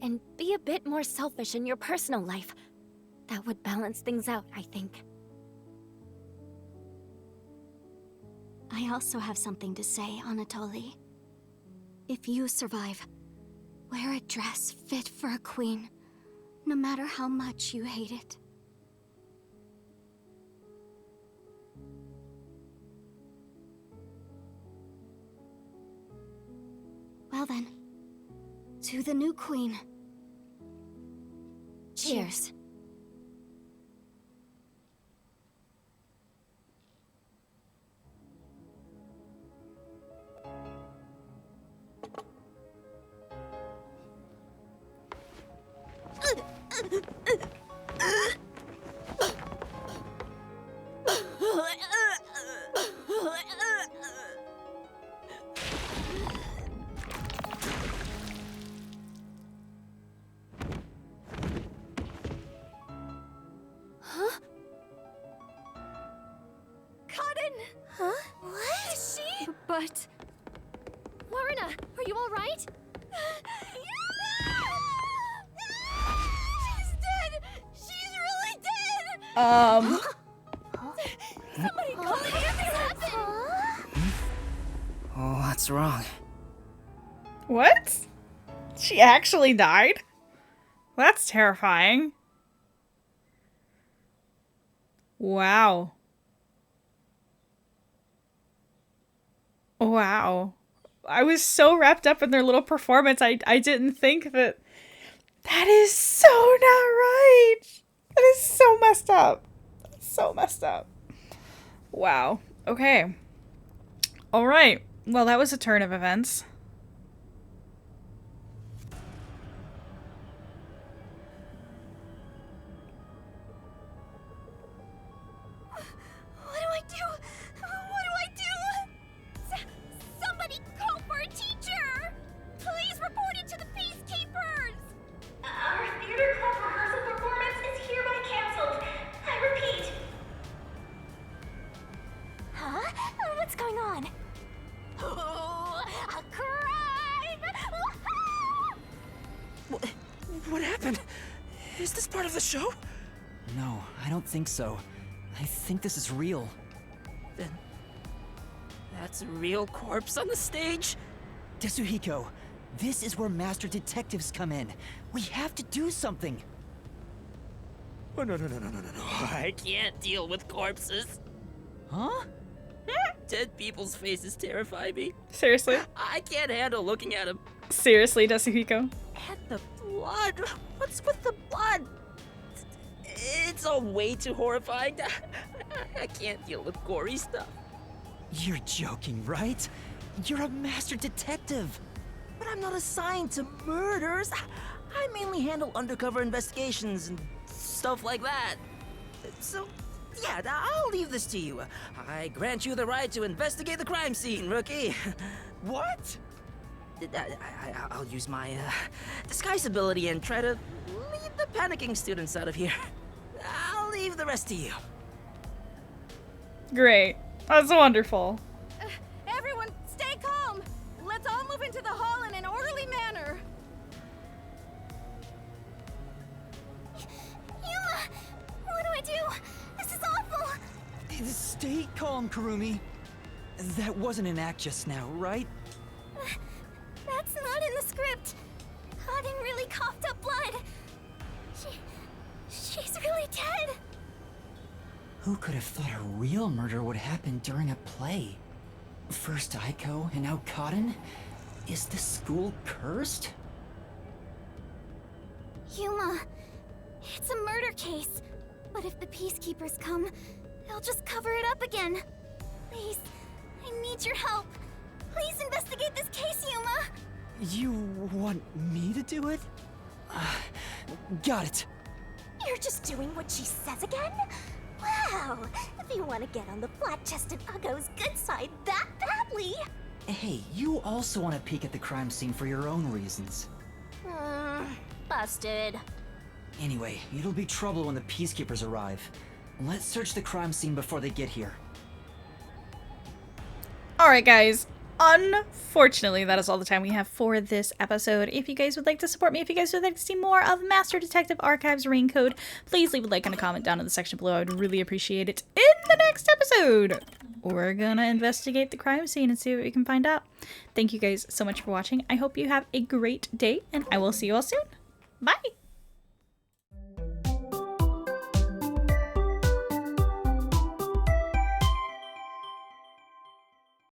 And be a bit more selfish in your personal life. That would balance things out, I think. I also have something to say, Anatoly. If you survive, wear a dress fit for a queen, no matter how much you hate it. Well then, to the new queen. Cheers. But... Lorna, are you alright? She's dead! She's really dead! Somebody call me! Something happened! What's wrong? What? She actually died? That's terrifying. Wow. Wow. I was so wrapped up in their little performance, I didn't think that... That is so not right! That is so messed up. So messed up. Wow. Okay. Alright. Well, that was a turn of events. What do I do? What do I do? Somebody call for a teacher! Please report it to the peacekeepers! Our theater club rehearsal performance is hereby canceled. I repeat. Huh? What's going on? Oh, a crime! What happened? Is this part of the show? No, I don't think so. I think this is real. Then that's a real corpse on the stage? Tetsuhiko, this is where master detectives come in. We have to do something. Oh, no. I can't deal with corpses. Huh? Dead people's faces terrify me. Seriously? I can't handle looking at them. Seriously, Tetsuhiko? And the blood. What's with the blood? It's all way too horrifying. I can't deal with gory stuff. You're joking, right? You're a master detective. But I'm not assigned to murders. I mainly handle undercover investigations and stuff like that. So, yeah, I'll leave this to you. I grant you the right to investigate the crime scene, rookie. What? I'll use my disguise ability and try to lead the panicking students out of here. I'll leave the rest to you. Great. That's wonderful. Everyone, stay calm! Let's all move into the hall in an orderly manner. Yuma! What do I do? This is awful! Stay calm, Kurumi. That wasn't an act just now, right? That's not in the script. Cotton really coughed up blood. She's really dead. Who could have thought a real murder would happen during a play? First Aiko and now Cotton? Is the school cursed? Yuma, it's a murder case. But if the peacekeepers come, they'll just cover it up again. Please, I need your help. Please investigate this case, Yuma. You want me to do it? Got it. You're just doing what she says again? Wow, if you want to get on the flat-chested Uggo's good side that badly. Hey, you also want to peek at the crime scene for your own reasons. Busted. Anyway, it'll be trouble when the peacekeepers arrive. Let's search the crime scene before they get here. Alright, guys. Unfortunately, that is all the time we have for this episode. If you guys would like to support me, if you guys would like to see more of Master Detective Archives Rain Code, please leave a like and a comment down in the section below. I would really appreciate it. In the next episode, we're gonna investigate the crime scene and see what we can find out. Thank you guys so much for watching. I hope you have a great day, and I will see you all soon. Bye!